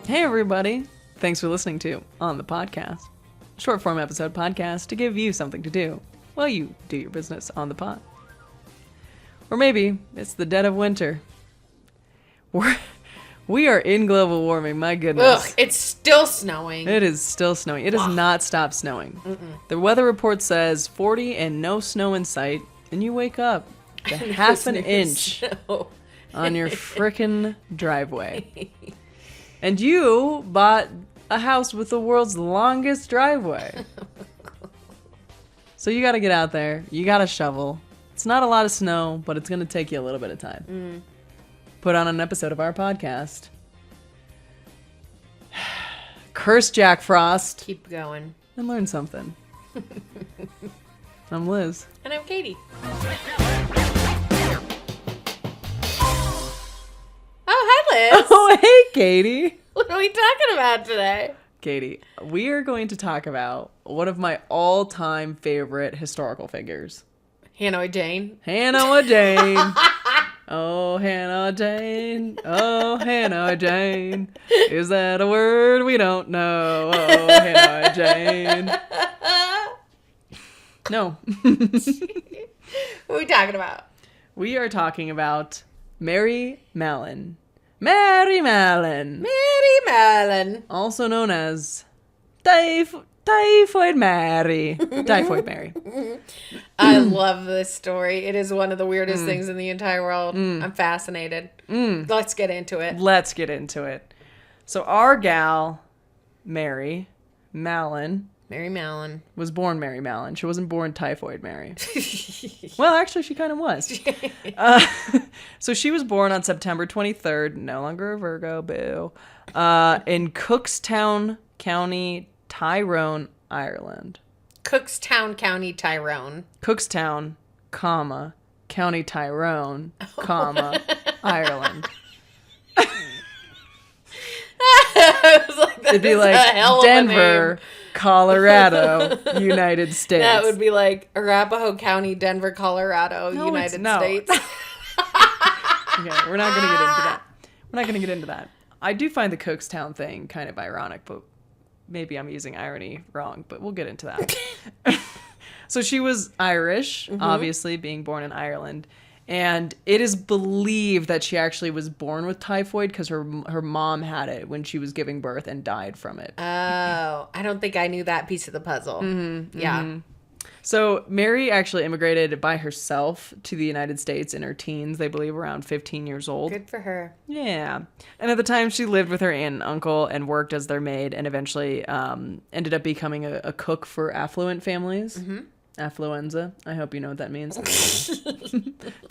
Hey everybody! Thanks for listening to On the Podcast, a short form episode podcast to give you something to do while you do your business on the pod. Or maybe it's the dead of winter. We are in global warming, my goodness. Ugh, it's still snowing. It is still snowing. It has not stopped snowing. The weather report says 40 and no snow in sight, and you wake up to half an inch on your frickin' driveway. And you bought a house with the world's longest driveway. So you gotta get out there. You gotta shovel. It's not a lot of snow, but it's gonna take you a little bit of time. Put on an episode of our podcast. Curse Jack Frost. Keep going. And learn something. I'm Liz. And I'm Katie. Oh, hi, Liz. Oh, hey, Katie. What are we talking about today? Katie, we are going to talk about one of my all-time favorite historical figures. Hannah Jane. Hannah Jane. Oh, Hannah Jane. Oh, Hannah Jane. Is that a word we don't know? Oh, Hannah Jane. No. What are we talking about? We are talking about Mary Mallon. Mary Mallon. Mary Mallon. Also known as Typhoid Mary. Typhoid Mary. I love this story. It is one of the weirdest things in the entire world. I'm fascinated. Let's get into it. Let's get into it. So our gal, Mary Mallon, Mary Mallon. was born Mary Mallon. She wasn't born Typhoid Mary. Well, actually, she kind of was. So she was born on September 23rd, no longer a Virgo, boo, in Cookstown County, Tyrone, Ireland. Cookstown County, Tyrone. Cookstown, comma, County Tyrone, comma, Ireland. It'd be like Denver, Colorado, United States. That would be like Arapahoe County, Denver, Colorado, No, United no. States. Okay, we're not going to get into that. We're not going to get into that. I do find the Cookstown thing kind of ironic, but maybe I'm using irony wrong, but we'll get into that. So she was Irish, obviously, being born in Ireland. And it is believed that she actually was born with typhoid because her mom had it when she was giving birth and died from it. Oh, I don't think I knew that piece of the puzzle. Yeah. So Mary actually immigrated by herself to the United States in her teens, they believe around 15 years old. Good for her. Yeah. And at the time, she lived with her aunt and uncle and worked as their maid and eventually ended up becoming a cook for affluent families. Affluenza. I hope you know what that means.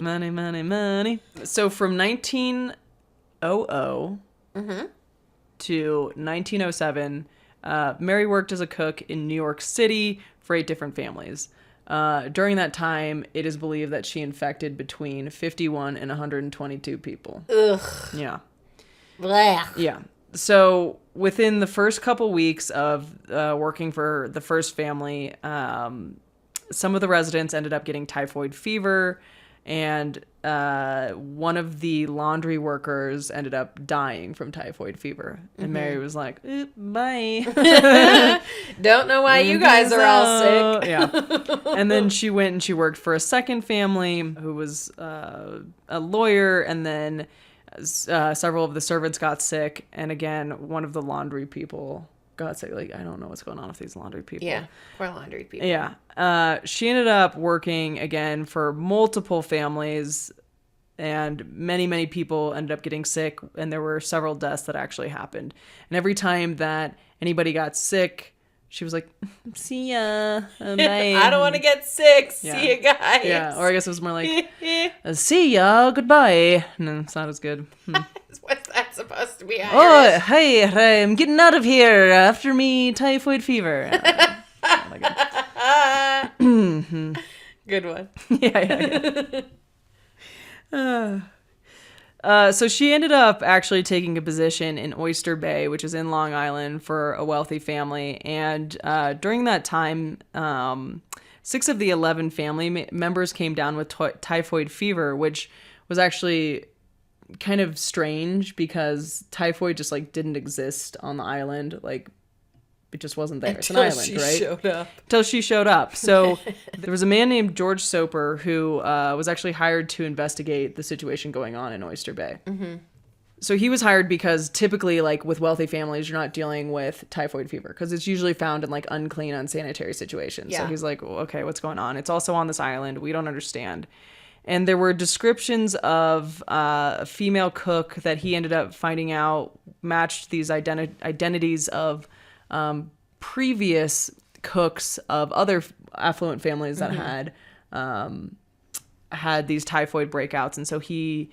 Money, money, money. So from 1900 to 1907, Mary worked as a cook in New York City for 8 different families. During that time, it is believed that she infected between 51 and 122 people. Ugh. Yeah. Blech. Yeah. So within the first couple weeks of working for the first family, some of the residents ended up getting typhoid fever, and one of the laundry workers ended up dying from typhoid fever. And Mary was like, bye. Don't know why you guys are all sick. Yeah. And then she went and she worked for a second family who was a lawyer, and then several of the servants got sick. And again, one of the laundry people got sick. Like, I don't know what's going on with these laundry people. Yeah, poor laundry people. Yeah. She ended up working again for multiple families, and many, many people ended up getting sick, and there were several deaths that actually happened. And every time that anybody got sick, she was like, see ya. Bye. I don't want to get sick. Yeah. See you guys. Yeah, or I guess it was more like, see ya, goodbye. No, it's not as good. What's that supposed to be? Oh, Irish? hey, I'm getting out of here after me typhoid fever. Good one. Yeah. So she ended up actually taking a position in Oyster Bay, which is in Long Island, for a wealthy family. And during that time, 6 of the 11 family members came down with typhoid fever, which was actually kind of strange because typhoid just like didn't exist on the island. Like it just wasn't there. It's an island, right? Showed up. Until she showed up. So there was a man named George Soper who was actually hired to investigate the situation going on in Oyster Bay. Mm-hmm. So he was hired because typically, like with wealthy families, you're not dealing with typhoid fever because it's usually found in like unclean, unsanitary situations. Yeah. So he's like, well, okay, what's going on? It's also on this island. We don't understand. And there were descriptions of a female cook that he ended up finding out matched these identities of previous cooks of other affluent families that had these typhoid breakouts. And so he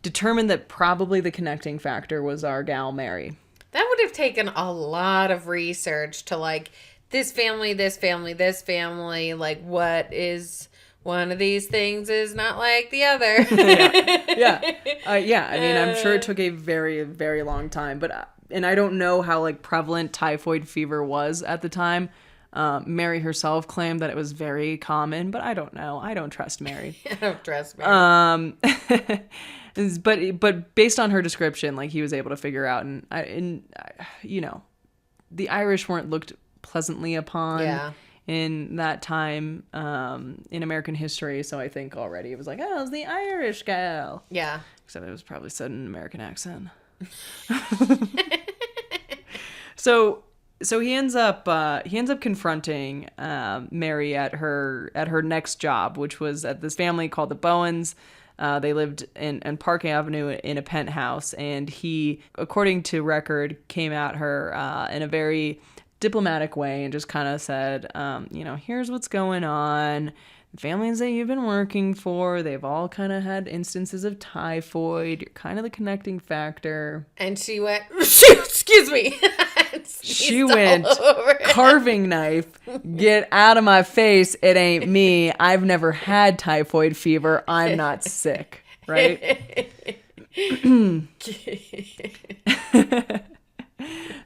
determined that probably the connecting factor was our gal Mary. That would have taken a lot of research to like this family, like what is one of these things is not like the other. Yeah. I mean, I'm sure it took a very, very long time, and I don't know how like prevalent typhoid fever was at the time. Mary herself claimed that it was very common, but I don't know. I don't trust Mary. I don't trust Mary. But based on her description, like he was able to figure out, and you know, the Irish weren't looked pleasantly upon in that time in American history. So I think already it was like, oh, it's the Irish gal. Yeah. Except it was probably said in an American accent. So he ends up confronting Mary at her next job, which was at this family called the Bowens. They lived in Park Avenue in a penthouse, and he, according to record, came at her in a very diplomatic way and just kind of said, here's what's going on. The families that you've been working for, they've all kind of had instances of typhoid. You're kind of the connecting factor. And she went, excuse me. She went, carving knife, get out of my face. It ain't me. I've never had typhoid fever. I'm not sick. Right?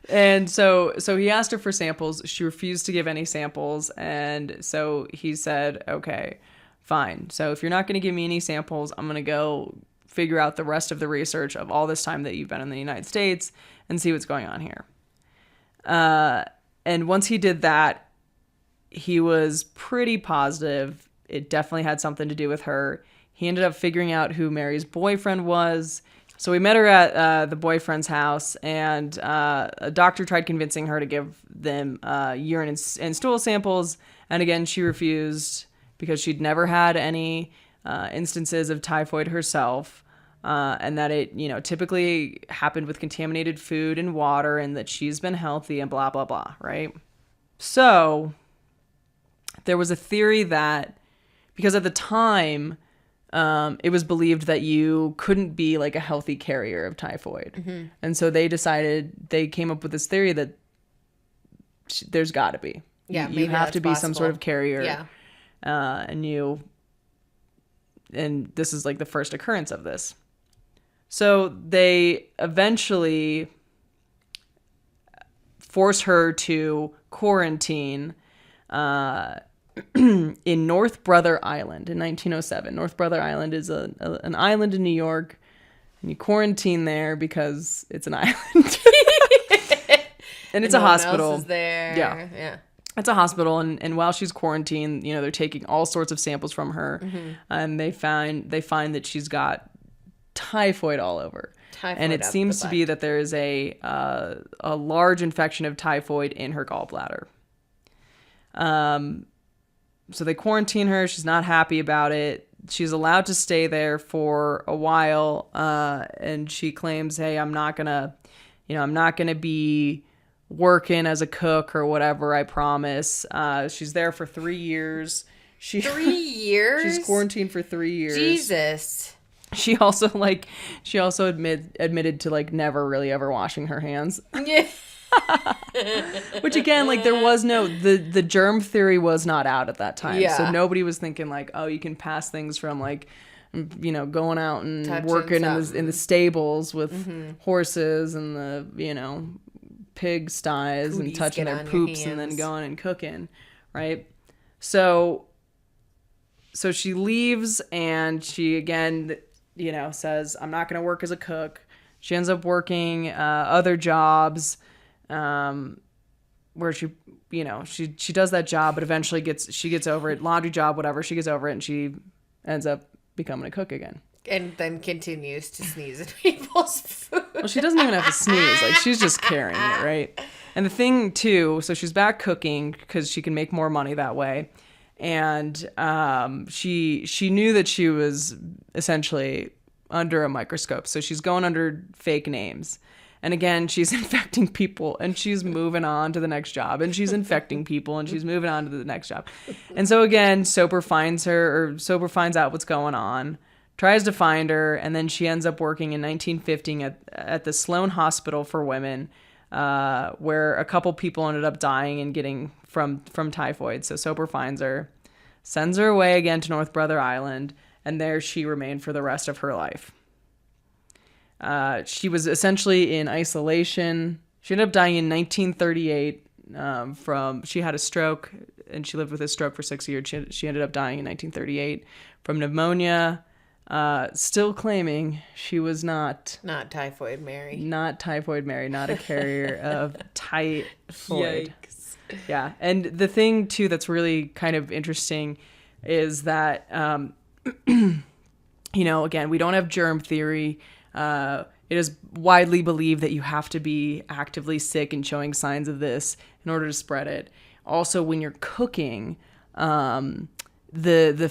And so he asked her for samples. She refused to give any samples. And so he said, okay, fine. So if you're not going to give me any samples, I'm going to go figure out the rest of the research of all this time that you've been in the United States and see what's going on here. And once he did that, he was pretty positive it definitely had something to do with her. He ended up figuring out who Mary's boyfriend was. So we met her at the boyfriend's house, and a doctor tried convincing her to give them urine and stool samples. And again, she refused because she'd never had any instances of typhoid herself, and that it, typically happened with contaminated food and water, and that she's been healthy and blah, blah, blah, right? So there was a theory that, because at the time, it was believed that you couldn't be like a healthy carrier of typhoid. Mm-hmm. And so they came up with this theory that there's got to be. Yeah, you have to be possible. Some sort of carrier. Yeah. And this is like the first occurrence of this. So they eventually forced her to quarantine in North Brother Island in 1907. North Brother Island is an island in New York, and you quarantine there because it's an island. And it's a hospital. Else is there. Yeah. It's a hospital, and while she's quarantined, they're taking all sorts of samples from her, mm-hmm. and they find that she's got typhoid all over. And it seems to be that there is a large infection of typhoid in her gallbladder. So they quarantine her. She's not happy about it. She's allowed to stay there for a while, and she claims, "Hey, I'm not gonna be working as a cook or whatever. I promise." She's there for 3 years. 3 years? She's quarantined for 3 years. Jesus. She also admitted to never really ever washing her hands. Yeah. Which again, there was the germ theory was not out at that time. Yeah. So nobody was thinking you can pass things from going out and touching working in the stables with mm-hmm. horses and the pig sties. Cooties, and touching their poops and then going and cooking, right? So she leaves, and she again says, I'm not going to work as a cook. She ends up working other jobs where she does that job, but eventually gets over it. Laundry job, whatever. She gets over it and she ends up becoming a cook again. And then continues to sneeze at people's food. Well, she doesn't even have to sneeze. Like, she's just carrying it, right? And the thing, too, so she's back cooking because she can make more money that way. And she knew that she was essentially under a microscope. So she's going under fake names. And again, she's infecting people, and she's moving on to the next job. And she's infecting people, and she's moving on to the next job. And so again, Soper finds out what's going on. Tries to find her, and then she ends up working in 1950 at the Sloan Hospital for Women, where a couple people ended up dying and getting from typhoid. So Soper finds her, sends her away again to North Brother Island, and there she remained for the rest of her life. She was essentially in isolation. She ended up dying in 1938 she had a stroke, and she lived with a stroke for 6 years. She ended up dying in 1938 from pneumonia. Still claiming she was not Typhoid Mary. Not Typhoid Mary, not a carrier of typhoid. Yikes. Yeah. And the thing, too, that's really kind of interesting is that, again, we don't have germ theory. It is widely believed that you have to be actively sick and showing signs of this in order to spread it. Also, when you're cooking, the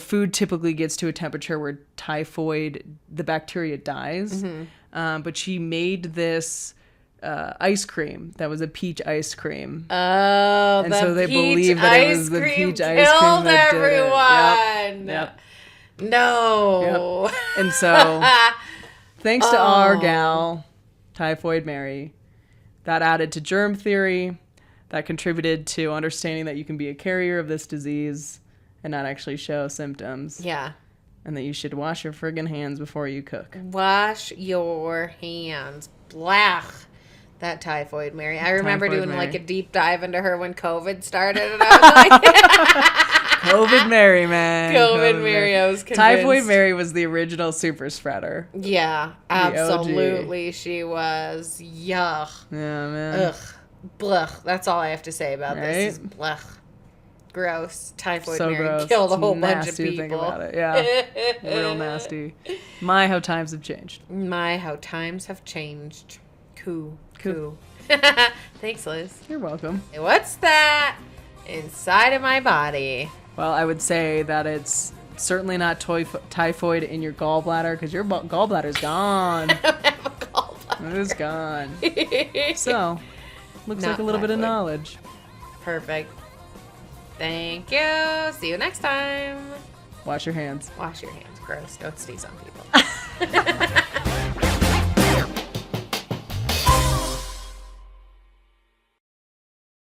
food typically gets to a temperature where the bacteria dies. Mm-hmm. But she made this ice cream that was a peach ice cream. Oh, and so they believe that it was the peach ice cream that everyone. did it. Yep. No. Yep. And so, thanks to our gal, Typhoid Mary, that added to germ theory, that contributed to understanding that you can be a carrier of this disease and not actually show symptoms. Yeah. And that you should wash your friggin' hands before you cook. Wash your hands. Blech. That Typhoid Mary. I remember doing like a deep dive into her when COVID started. And I was like, COVID Mary, man. COVID Mary, I was convinced. Typhoid Mary was the original super spreader. Yeah, absolutely she was. Yuck. Yeah, man. Ugh. Blech. That's all I have to say about this is blech. Gross. Typhoid Mary gross. killed a whole bunch of people. Think about it. Yeah. Real nasty. My, how times have changed. My, how times have changed. Cool. Thanks, Liz. You're welcome. What's that inside of my body? Well, I would say that it's certainly not typhoid in your gallbladder, because your gallbladder's gone. I don't have a gallbladder. It is gone. So, looks Not like a little bit of typhoid. knowledge. Perfect. Thank you. See you next time. Wash your hands. Wash your hands. Gross. Don't sneeze on people.